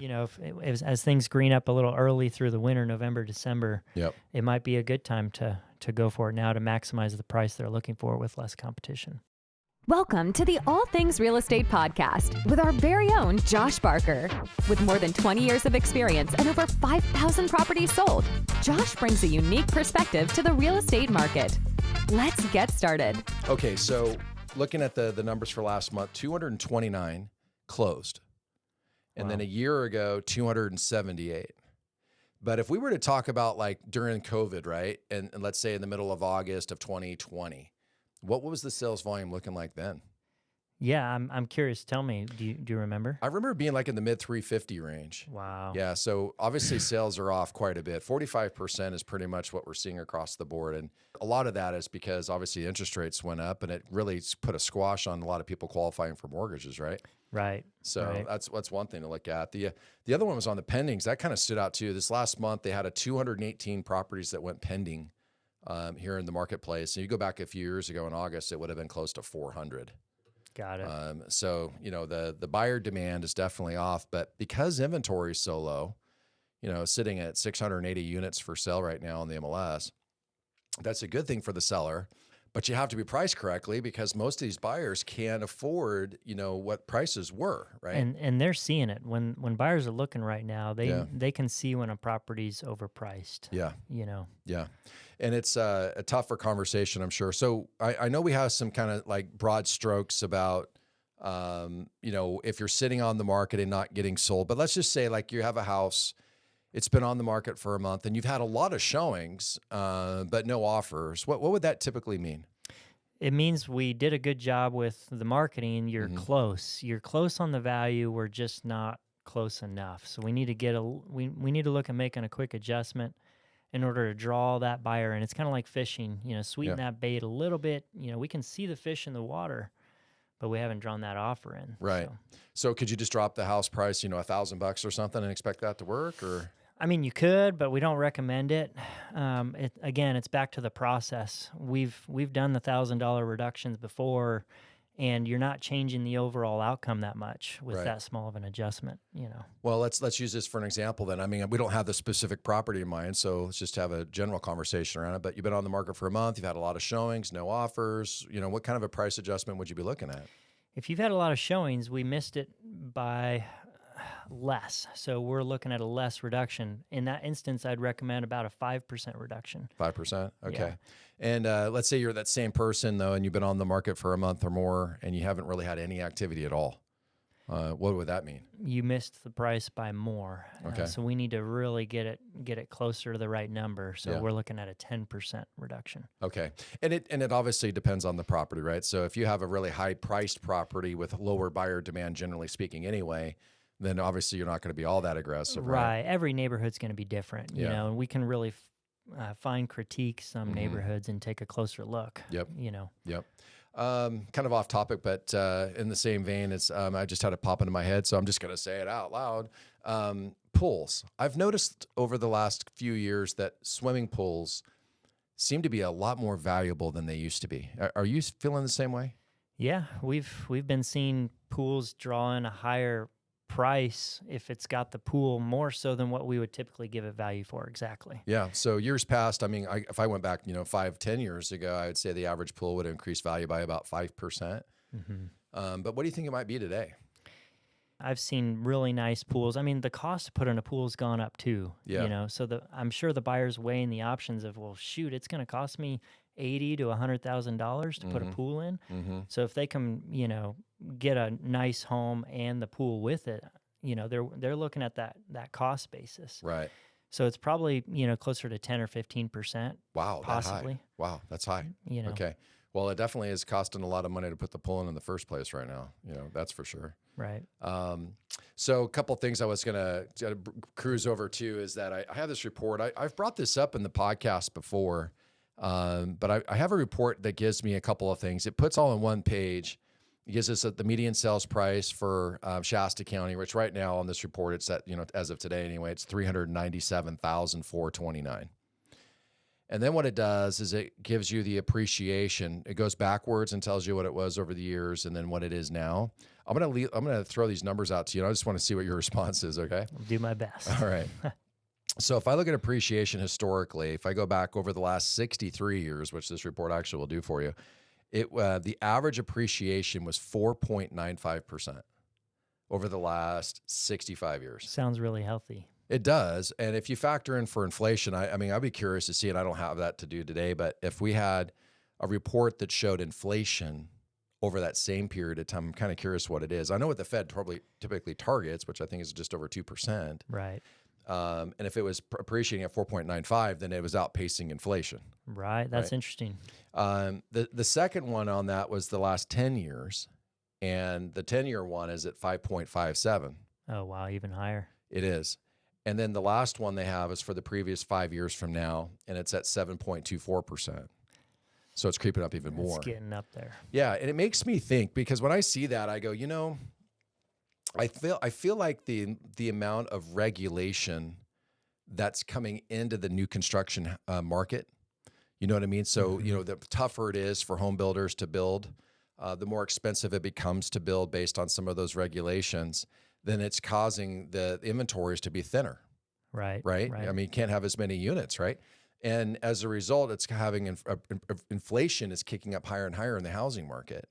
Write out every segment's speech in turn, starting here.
as things green up a little early through the winter, November, December, Yep. it might be a good time to go for it now to maximize the price they're looking for with less competition. Welcome to the All Things Real Estate Podcast with our very own Josh Barker. With more than 20 years of experience and over 5,000 properties sold, Josh brings a unique perspective to the real estate market. Let's get started. Okay, so looking at the numbers for last month, 229 closed. And then a year ago, 278. But if we were to talk about like during COVID, right? And let's say in the middle of August of 2020, what was the sales volume looking like then? Yeah, I'm curious. Tell me, do you remember? I remember being like in the mid 350 range. Wow. Yeah, so obviously sales are off quite a bit. 45% is pretty much what we're seeing across the board. And a lot of that is because obviously interest rates went up and it really put a squash on a lot of people qualifying for mortgages, right? Right. So right. that's one thing to look at. The other one was on the pendings. That kind of stood out too. This last month, they had 218 properties that went pending here in the marketplace. And you go back a few years ago in August, it would have been close to 400. Got it. So, the buyer demand is definitely off, but because inventory is so low, sitting at 680 units for sale right now on the MLS, that's a good thing for the seller, but you have to be priced correctly because most of these buyers can't afford, what prices were, right? And they're seeing it when buyers are looking right now, they can see when a property's overpriced. Yeah. Yeah. And it's a tougher conversation, I'm sure. So I know we have some kind of like broad strokes about, if you're sitting on the market and not getting sold, but let's just say like you have a house, it's been on the market for a month and you've had a lot of showings, but no offers. What would that typically mean? It means we did a good job with the marketing. You're close. You're close on the value. We're just not close enough. So we need to we need to look at making a quick adjustment in order to draw that buyer. And it's kind of like fishing, sweeten that bait a little bit. We can see the fish in the water, but we haven't drawn that offer in. Right. So could you just drop the house price, $1,000 or something and expect that to work? Or I mean, you could, but we don't recommend it. Again, it's back to the process. We've done the $1,000 reductions before, and you're not changing the overall outcome that much with that small of an adjustment. Well, let's use this for an example then. I mean, we don't have the specific property in mind, so let's just have a general conversation around it. But you've been on the market for a month, you've had a lot of showings, no offers. What kind of a price adjustment would you be looking at? If you've had a lot of showings, we missed it by less. So we're looking at a less reduction. In that instance, I'd recommend about a 5% reduction. 5%? Okay. Yeah. And let's say you're that same person, though, and you've been on the market for a month or more, and you haven't really had any activity at all. What would that mean? You missed the price by more. Okay. So we need to really get it closer to the right number. So we're looking at a 10% reduction. Okay. And it obviously depends on the property, right? So if you have a really high-priced property with lower buyer demand, generally speaking anyway, then obviously you're not going to be all that aggressive, right? Every neighborhood's going to be different, and we can really critique some neighborhoods and take a closer look. Yep. Yep. Kind of off topic, but in the same vein, it's I just had it pop into my head, so I'm just going to say it out loud. Pools. I've noticed over the last few years that swimming pools seem to be a lot more valuable than they used to be. Are you feeling the same way? Yeah, we've been seeing pools draw in a higher price if it's got the pool more so than what we would typically give it value for. Exactly. Yeah. So years past, I mean, if I went back, 5-10 years ago, I would say the average pool would increase value by about 5%. But what do you think it might be today? I've seen really nice pools. I mean, the cost to put in a pool has gone up too. Yeah. So I'm sure the buyer's weighing the options of, well, shoot, it's going to cost me $80,000 to $100,000 to put a pool in. So if they can, get a nice home and the pool with it, they're looking at that cost basis. Right. So it's probably, closer to 10 or 15%. Wow. Possibly. That high. Wow. That's high. Okay. Well, it definitely is costing a lot of money to put the pool in the first place right now. That's for sure. Right. So a couple things I was going to cruise over to is that I have this report. I've brought this up in the podcast before, but I have a report that gives me a couple of things. It puts all in one page. It gives us the median sales price for Shasta County, which right now on this report, it's at, as of today anyway, it's $397,429. And then what it does is it gives you the appreciation. It goes backwards and tells you what it was over the years and then what it is now. I'm gonna throw these numbers out to you. And I just want to see what your response is. Okay. I'll do my best. All right. So if I look at appreciation historically, if I go back over the last 63 years, which this report actually will do for you, the average appreciation was 4.95% over the last 65 years. Sounds really healthy. It does. And if you factor in for inflation, I mean, I'd be curious to see it. I don't have that to do today, but if we had a report that showed inflation over that same period of time, I'm kind of curious what it is. I know what the Fed typically targets, which I think is just over 2%. Right. And if it was appreciating at 4.95, then it was outpacing inflation. Right. That's interesting. The second one on that was the last 10 years, and the 10-year one is at 5.57. Oh, wow. Even higher. It is. And then the last one they have is for the previous 5 years from now, and it's at 7.24%. So it's creeping up even more. It's getting up there. Yeah, and it makes me think, because when I see that, I go, I feel like the amount of regulation that's coming into the new construction market, you know what I mean? So, the tougher it is for home builders to build, the more expensive it becomes to build based on some of those regulations, then it's causing the inventories to be thinner. Right. I mean, you can't have as many units, right? And as a result, it's having inflation is kicking up higher and higher in the housing market.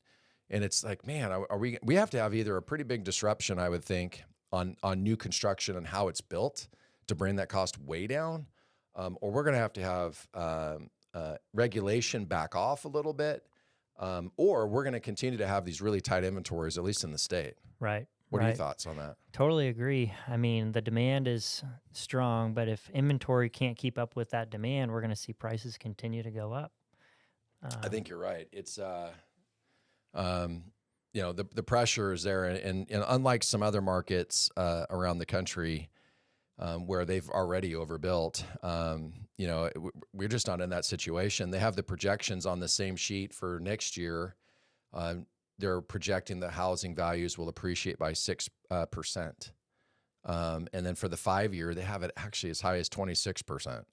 And it's like, man, we have to have either a pretty big disruption, I would think, on new construction and how it's built to bring that cost way down, or we're going to have regulation back off a little bit, or we're going to continue to have these really tight inventories, at least in the state. Right. What are your thoughts on that? Totally agree. I mean, the demand is strong, but if inventory can't keep up with that demand, we're going to see prices continue to go up. I think you're right. It's the pressure is there, and unlike some other markets around the country where they've already overbuilt, we're just not in that situation. They have the projections on the same sheet for next year. They're projecting that housing values will appreciate by 6%, and then for the 5-year, they have it actually as high as 26%.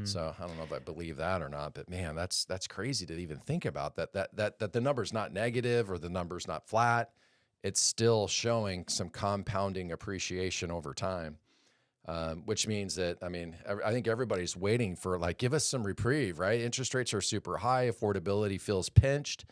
So I don't know if I believe that or not, but man, that's crazy to even think about that the number's not negative or the number's not flat. It's still showing some compounding appreciation over time, which means that, I think everybody's waiting for, like, give us some reprieve, right? Interest rates are super high. Affordability feels pinched.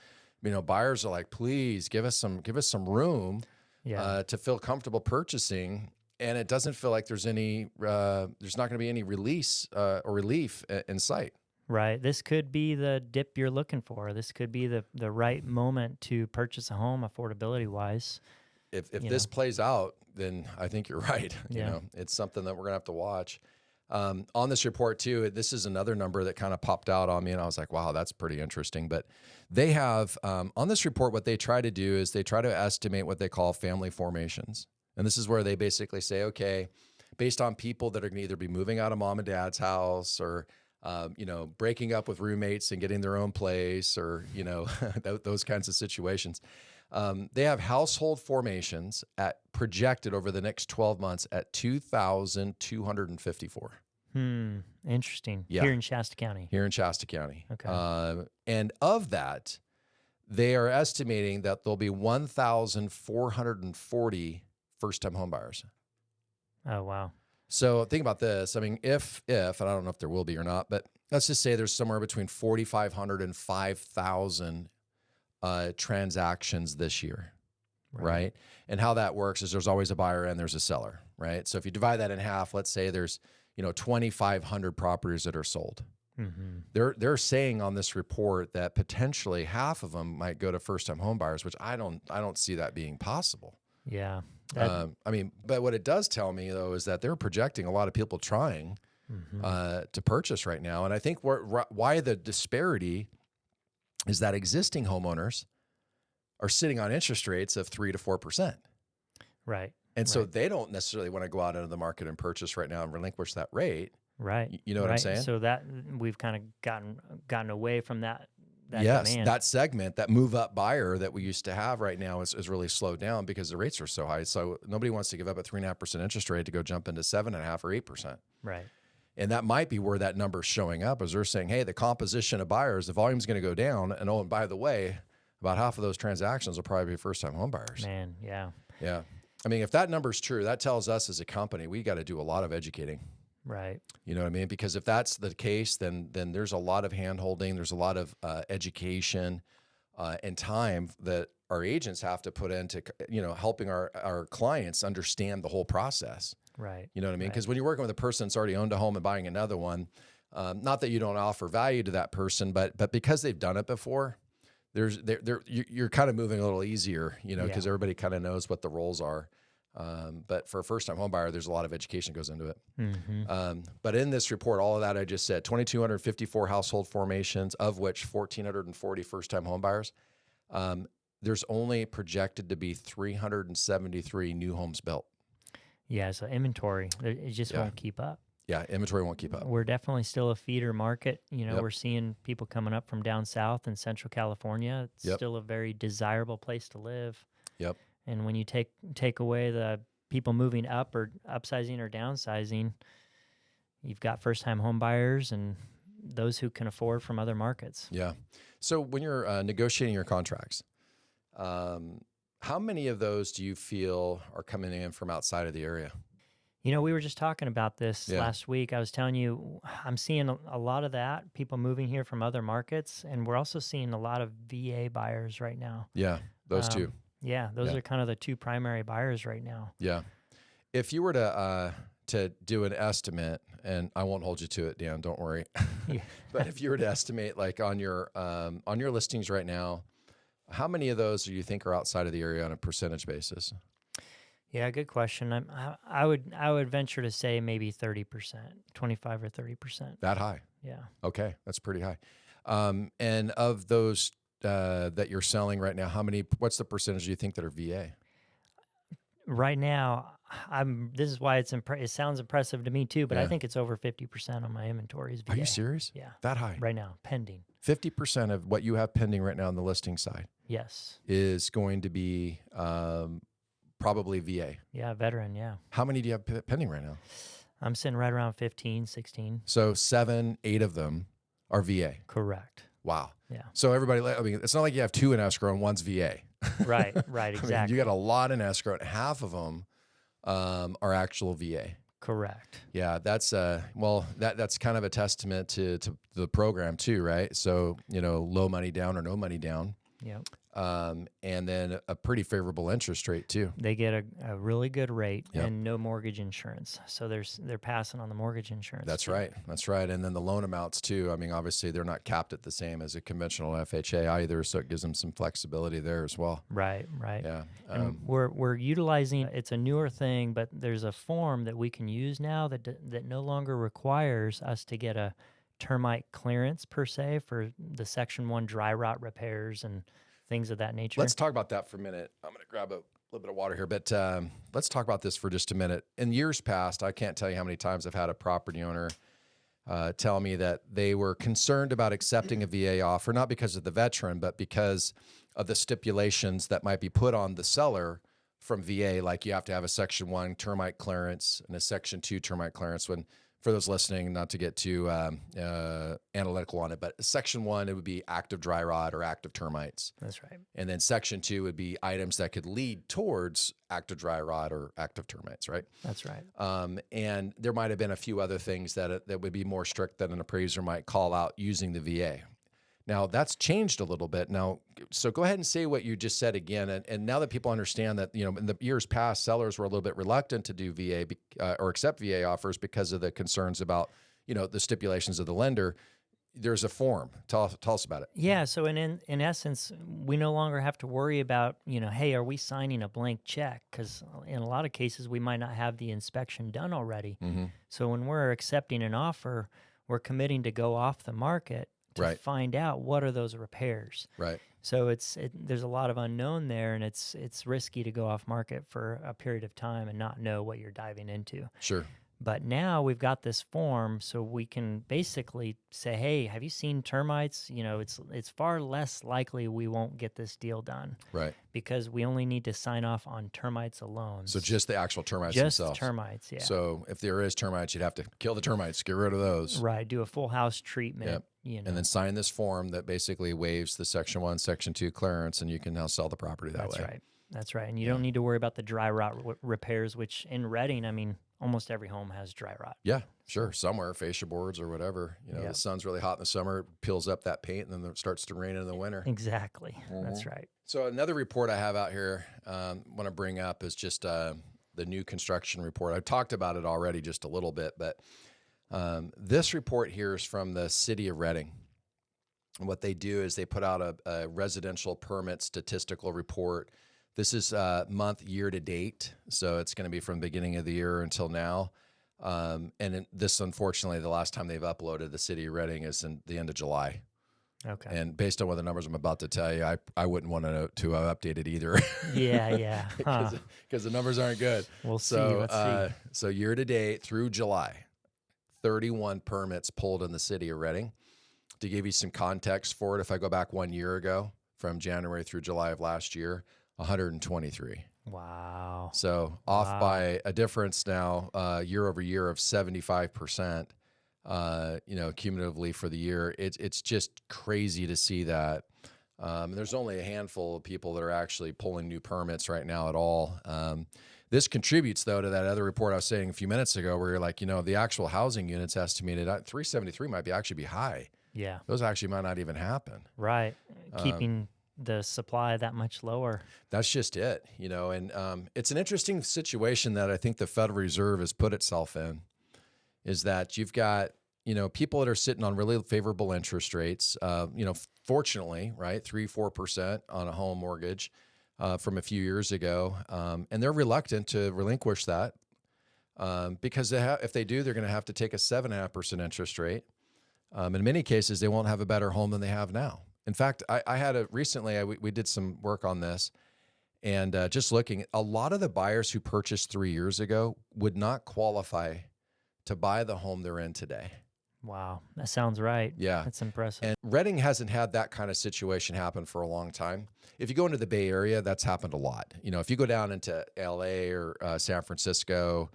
Buyers are like, please give us some room to feel comfortable purchasing. And it doesn't feel like there's not going to be any release or relief in sight. Right. This could be the dip you're looking for. This could be the right moment to purchase a home, affordability wise. If this plays out, then I think you're right. It's something that we're gonna have to watch. On this report too, this is another number that kind of popped out on me, and I was like, wow, that's pretty interesting. But they have on this report, what they try to do is they try to estimate what they call family formations. And this is where they basically say, okay, based on people that are going to either be moving out of mom and dad's house or, breaking up with roommates and getting their own place or, those kinds of situations. They have household formations projected over the next 12 months at 2,254. Interesting. Yeah. Here in Shasta County. Okay. And of that, they are estimating that there'll be 1,440 first-time home buyers. Oh, wow. So think about this. I mean, if, and I don't know if there will be or not, but let's just say there's somewhere between 4,500 and 5,000 transactions this year, right? And how that works is there's always a buyer and there's a seller, right? So if you divide that in half, let's say there's 2,500 properties that are sold. Mm-hmm. They're saying on this report that potentially half of them might go to first-time home buyers, which I don't see that being possible. Yeah. But what it does tell me, though, is that they're projecting a lot of people trying to purchase right now. And I think why the disparity is that existing homeowners are sitting on interest rates of 3 to 4%. Right. And so they don't necessarily want to go out into the market and purchase right now and relinquish that rate. Right. You know what I'm saying? So that we've kind of gotten away from that yes, demand. that segment, that move up buyer that we used to have right now is really slowed down because the rates are so high. So nobody wants to give up a 3.5% interest rate to go jump into 7.5 or 8%. Right. And that might be where that number's showing up, is they're saying, hey, the composition of buyers, the volume's going to go down. And oh, and by the way, about half of those transactions will probably be first-time home buyers. Man, yeah. Yeah. I mean, if that number's true, that tells us as a company, we got to do a lot of educating. Right. You know what I mean? Because if that's the case, then there's a lot of hand-holding, there's a lot of education and time that our agents have to put into, helping our clients understand the whole process. Right. You know what I mean? Because when you're working with a person that's already owned a home and buying another one, not that you don't offer value to that person, but because they've done it before, you're kind of moving a little easier, because everybody kind of knows what the roles are. But for a first-time home buyer, there's a lot of education goes into it. Mm-hmm. But in this report, all of that I just said, 2,254 household formations, of which 1,440 first-time home buyers. There's only projected to be 373 new homes built. Yeah, so inventory, it just won't keep up. Yeah, inventory won't keep up. We're definitely still a feeder market. We're seeing people coming up from down south in Central California. It's still a very desirable place to live. Yep. And when you take away the people moving up or upsizing or downsizing, you've got first-time home buyers and those who can afford from other markets. Yeah. So when you're negotiating your contracts, how many of those do you feel are coming in from outside of the area? We were just talking about this last week. I was telling you, I'm seeing a lot of that, people moving here from other markets, and we're also seeing a lot of VA buyers right now. Yeah, those two. Yeah, those are kind of the two primary buyers right now. Yeah. If you were to do an estimate, and I won't hold you to it, Dan, don't worry. But if you were to estimate, like on your listings right now, how many of those do you think are outside of the area on a percentage basis? Yeah, good question. I would venture to say maybe 30%, 25 or 30%. That high? Yeah. Okay, that's pretty high. And of those that you're selling right now, what's the percentage do you think that are VA? Right now, this is why it sounds impressive to me too, but I think it's over 50% on my inventory is VA. Are you serious? Yeah. That high? Right now, pending. 50% of what you have pending right now on the listing side. Yes. Is going to be probably VA. Yeah, veteran, yeah. How many do you have pending right now? I'm sitting right around 15, 16. So 7, 8 of them are VA. Correct. Wow. Yeah. So everybody, it's not like you have 2 in escrow and one's VA. Right, exactly. You got a lot in escrow, and half of them are actual VA. Correct. Yeah, that's that's kind of a testament to the program too, right? So, low money down or no money down. Yep. And then a pretty favorable interest rate too. They get a really good rate and no mortgage insurance. So they're passing on the mortgage insurance. That's right. That's right. And then the loan amounts too. I mean, obviously they're not capped at the same as a conventional FHA either. So it gives them some flexibility there as well. Right. Yeah. And we're utilizing, it's a newer thing, but there's a form that we can use now that no longer requires us to get a termite clearance per se for the Section 1 dry rot repairs and things of that nature. Let's talk about that for a minute. I'm going to grab a little bit of water here, but let's talk about this for just a minute. In years past, I can't tell you how many times I've had a property owner tell me that they were concerned about accepting a VA offer, not because of the veteran, but because of the stipulations that might be put on the seller from VA, like you have to have a Section 1 termite clearance and a Section 2 termite clearance. When, for those listening, not to get too analytical on it, but Section 1, it would be active dry rot or active termites. That's right. And then Section 2 would be items that could lead towards active dry rot or active termites, right? That's right. And there might have been a few other things that would be more strict that an appraiser might call out using the VA. Now, that's changed a little bit now. So go ahead and say what you just said again. And now that people understand that, in the years past, sellers were a little bit reluctant to do VA or accept VA offers because of the concerns about, the stipulations of the lender, there's a form. Tell us about it. Yeah. So in essence, we no longer have to worry about, hey, are we signing a blank check? Because in a lot of cases, we might not have the inspection done already. Mm-hmm. So when we're accepting an offer, we're committing to go off the market to find out what are those repairs. Right. So there's a lot of unknown there, and it's risky to go off market for a period of time and not know what you're diving into. Sure. But now we've got this form, so we can basically say, hey, have you seen termites? It's far less likely we won't get this deal done. Right. Because we only need to sign off on termites alone. So just the actual termites just themselves. Termites, yeah. So if there is termites, you'd have to kill the termites, get rid of those. Right, do a full house treatment. Yep. And then sign this form that basically waives the Section 1, Section 2 clearance, and you can now sell the property that way. That's right. That's right. And you don't need to worry about the dry rot repairs, which in Redding, I mean, almost every home has dry rot. Yeah, sure. Somewhere, fascia boards or whatever. The sun's really hot in the summer, it peels up that paint, and then it starts to rain in the winter. Exactly. That's right. So another report I have out here want to bring up is just the new construction report. I've talked about it already just a little bit, but this report here is from the city of Redding. And what they do is they put out a residential permit statistical report. This is month year to date, so it's going to be from the beginning of the year until now. This, unfortunately, the last time they've uploaded the city of Redding is in the end of July. Okay. And based on what the numbers I'm about to tell you, I wouldn't want to update it either. Yeah. Because the numbers aren't good. We'll see. Let's see. So year to date through July, 31 permits pulled in the city of Redding. To give you some context for it, if I go back 1 year ago, from January through July of last year, 123. Wow. So off by a difference now, year over year of 75%. Cumulatively for the year, it's just crazy to see that. There's only a handful of people that are actually pulling new permits right now at all. This contributes, though, to that other report I was saying a few minutes ago, where you're like, the actual housing units estimated at 373 might actually be high. Yeah. Those actually might not even happen. Right. Keeping the supply that much lower. That's just it, and it's an interesting situation that I think the Federal Reserve has put itself in, is that you've got, people that are sitting on really favorable interest rates, fortunately, right, 3-4% on a home mortgage from a few years ago, and they're reluctant to relinquish that because if they do, they're going to have to take a 7.5% interest rate. In many cases, they won't have a better home than they have now. In fact, I had recently, we did some work on this, and just looking, a lot of the buyers who purchased 3 years ago would not qualify to buy the home they're in today. Wow, that sounds right. Yeah. That's impressive. And Redding hasn't had that kind of situation happen for a long time. If you go into the Bay Area, that's happened a lot. If you go down into LA or San Francisco,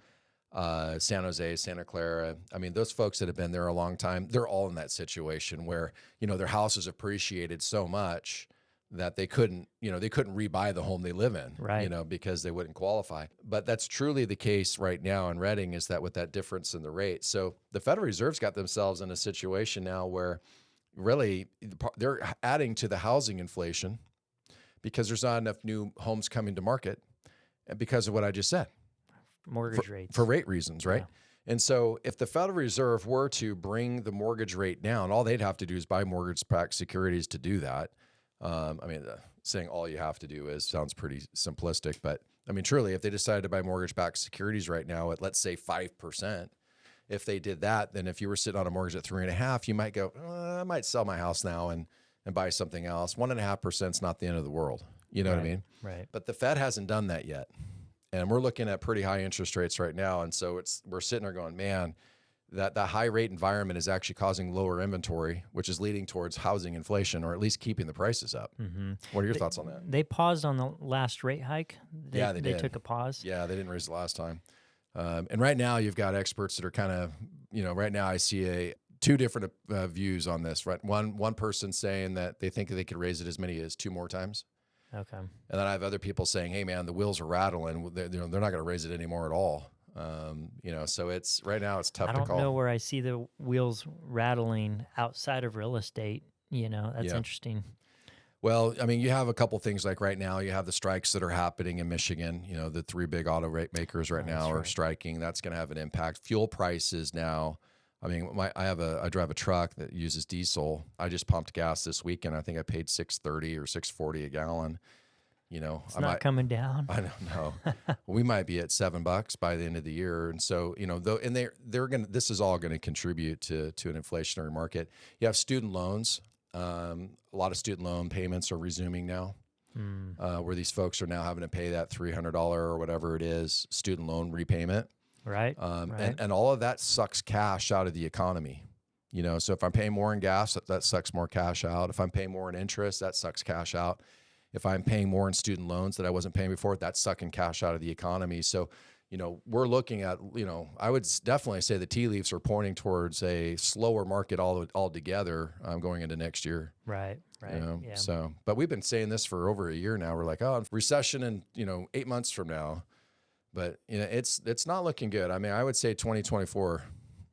San Jose, Santa Clara, I mean, those folks that have been there a long time, they're all in that situation where, their houses appreciated so much that they couldn't rebuy the home they live in, right? Because they wouldn't qualify. But that's truly the case right now in Redding, is that with that difference in the rate. So the Federal Reserve's got themselves in a situation now where really they're adding to the housing inflation because there's not enough new homes coming to market, and because of what I just said. Mortgage rates. For rate reasons, right? Yeah. And so if the Federal Reserve were to bring the mortgage rate down, all they'd have to do is buy mortgage-backed securities to do that. Saying all you have to do sounds pretty simplistic, but I mean, truly, if they decided to buy mortgage-backed securities right now at, let's say, 5%, if they did that, then if you were sitting on a mortgage at 3.5%, you might go, I might sell my house now and buy something else. 1.5% is not the end of the world. You know what I mean? Right. But the Fed hasn't done that yet. And we're looking at pretty high interest rates right now. And so we're sitting there going, man, that high rate environment is actually causing lower inventory, which is leading towards housing inflation, or at least keeping the prices up. Mm-hmm. What are your thoughts on that? They paused on the last rate hike. They did. They took a pause. Yeah, they didn't raise it last time. And right now you've got experts that are kind of, right now I see two different views on this. Right, one person saying that they think they could raise it as many as 2 more times. Okay. And then I have other people saying, hey man, the wheels are rattling. They're not going to raise it anymore at all. So it's right now it's tough to call. I don't know where I see the wheels rattling outside of real estate. That's interesting. Well, I mean, you have a couple things like right now, you have the strikes that are happening in Michigan. The 3 big auto rate makers right now are striking. That's going to have an impact. Fuel prices now. I mean, I drive a truck that uses diesel. I just pumped gas this weekend. I think I paid $6.30 or $6.40 a gallon. It's not coming down. I don't know. We might be at $7 by the end of the year, and so they're going. This is all going to contribute to an inflationary market. You have student loans. A lot of student loan payments are resuming now, where these folks are now having to pay that $300 or whatever it is student loan repayment. Right. And all of that sucks cash out of the economy. So if I'm paying more in gas, that sucks more cash out. If I'm paying more in interest, that sucks cash out. If I'm paying more in student loans that I wasn't paying before, that's sucking cash out of the economy. So, we're looking at, I would definitely say the tea leaves are pointing towards a slower market altogether going into next year. Right. Yeah. So, but we've been saying this for over a year now. We're like, oh, recession in 8 months from now, but it's not looking good. I mean, I would say 2024.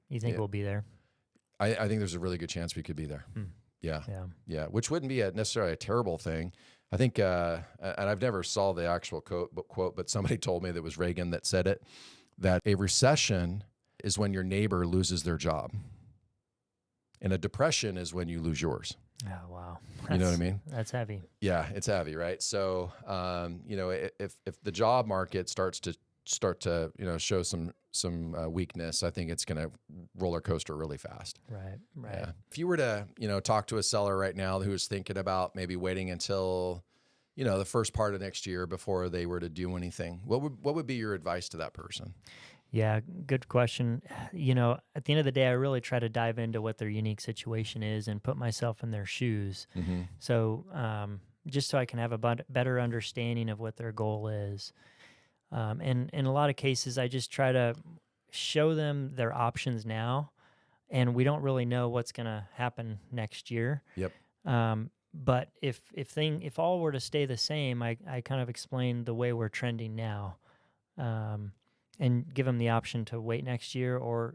You think we'll be there? I think there's a really good chance we could be there. Yeah. Which wouldn't be necessarily a terrible thing. I think, and I've never saw the actual quote, but somebody told me that was Reagan that said it, that a recession is when your neighbor loses their job. And a depression is when you lose yours. Oh, wow. You know what I mean? That's heavy. Yeah, it's heavy, right? So, if the job market starts to show some weakness, I think it's going to roller coaster really fast. Right. Yeah. If you were to, talk to a seller right now who is thinking about maybe waiting until, the first part of next year before they were to do anything, what would be your advice to that person? Yeah, good question. At the end of the day, I really try to dive into what their unique situation is and put myself in their shoes. Mm-hmm. So, just so I can have a better understanding of what their goal is. And in a lot of cases, I just try to show them their options now, and we don't really know what's going to happen next year. Yep. But if all were to stay the same, I kind of explain the way we're trending now, and give them the option to wait next year or,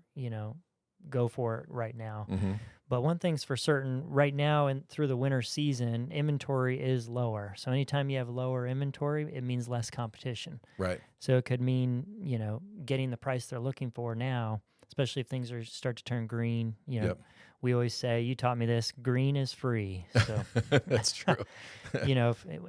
go for it right now. Mm-hmm. But one thing's for certain, right now and through the winter season, inventory is lower. So anytime you have lower inventory, it means less competition. Right. So it could mean, getting the price they're looking for now, especially if things start to turn green. Yep. We always say, you taught me this, green is free. So that's true.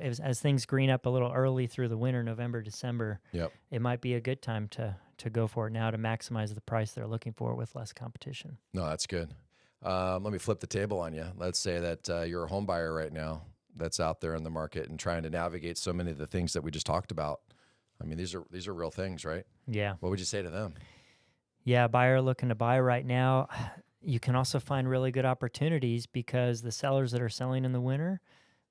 as things green up a little early through the winter, November, December, yep, it might be a good time to go for it now to maximize the price they're looking for with less competition. No, that's good. Let me flip the table on you. Let's say that you're a home buyer right now that's out there in the market and trying to navigate so many of the things that we just talked about. I mean, these are real things, right? Yeah. What would you say to them? Yeah, buyer looking to buy right now. You can also find really good opportunities because the sellers that are selling in the winter,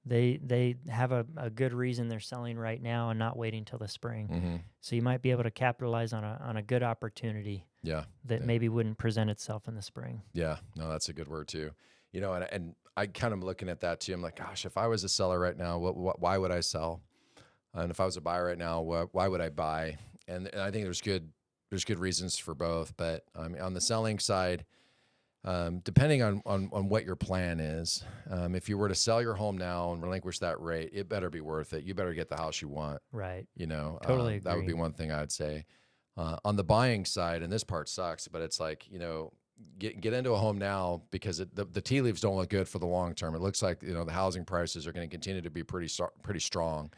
they have a good reason they're selling right now and not waiting till the spring. Mm-hmm. So you might be able to capitalize on a good opportunity. Yeah. That maybe wouldn't present itself in the spring. Yeah. No, that's a good word too. And I kind of looking at that too. I'm like, gosh, if I was a seller right now, why would I sell? And if I was a buyer right now, why would I buy? And I think there's good reasons for both. But on the selling side, depending on what your plan is, if you were to sell your home now and relinquish that rate, it better be worth it. You better get the house you want. Right. Totally agree. That would be one thing I'd say. On the buying side, and this part sucks, but it's like, get into a home now because the tea leaves don't look good for the long term. It looks like, the housing prices are going to continue to be pretty strong.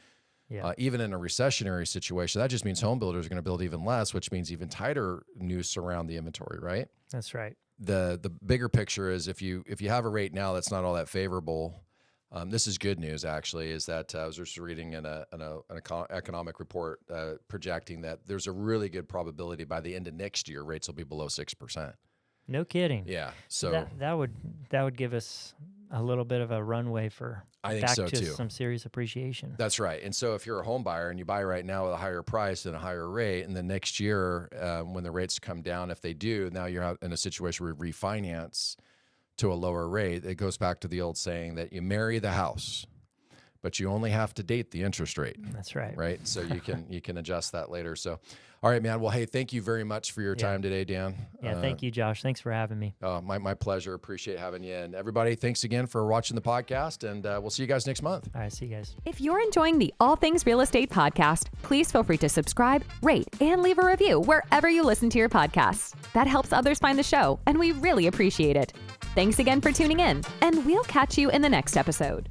Yeah. Even in a recessionary situation, that just means home builders are going to build even less, which means even tighter noose around the inventory, right? That's right. The bigger picture is if you have a rate now that's not all that favorable, this is good news actually, is that I was just reading in an economic report projecting that there's a really good probability by the end of next year rates will be below 6%. No kidding. Yeah. So that would give us a little bit of a runway for some serious appreciation. That's right. And so if you're a home buyer and you buy right now with a higher price and a higher rate, and then next year when the rates come down, if they do, now you're in a situation where you refinance to a lower rate. It goes back to the old saying that you marry the house, but you only have to date the interest rate. That's right. Right. So you can adjust that later. So, all right, man. Well, hey, thank you very much for your time today, Dan. Yeah. Thank you, Josh. Thanks for having me. My pleasure. Appreciate having you. And everybody, thanks again for watching the podcast, and we'll see you guys next month. All right. See you guys. If you're enjoying the All Things Real Estate podcast, please feel free to subscribe, rate, and leave a review wherever you listen to your podcasts. That helps others find the show, and we really appreciate it. Thanks again for tuning in, and we'll catch you in the next episode.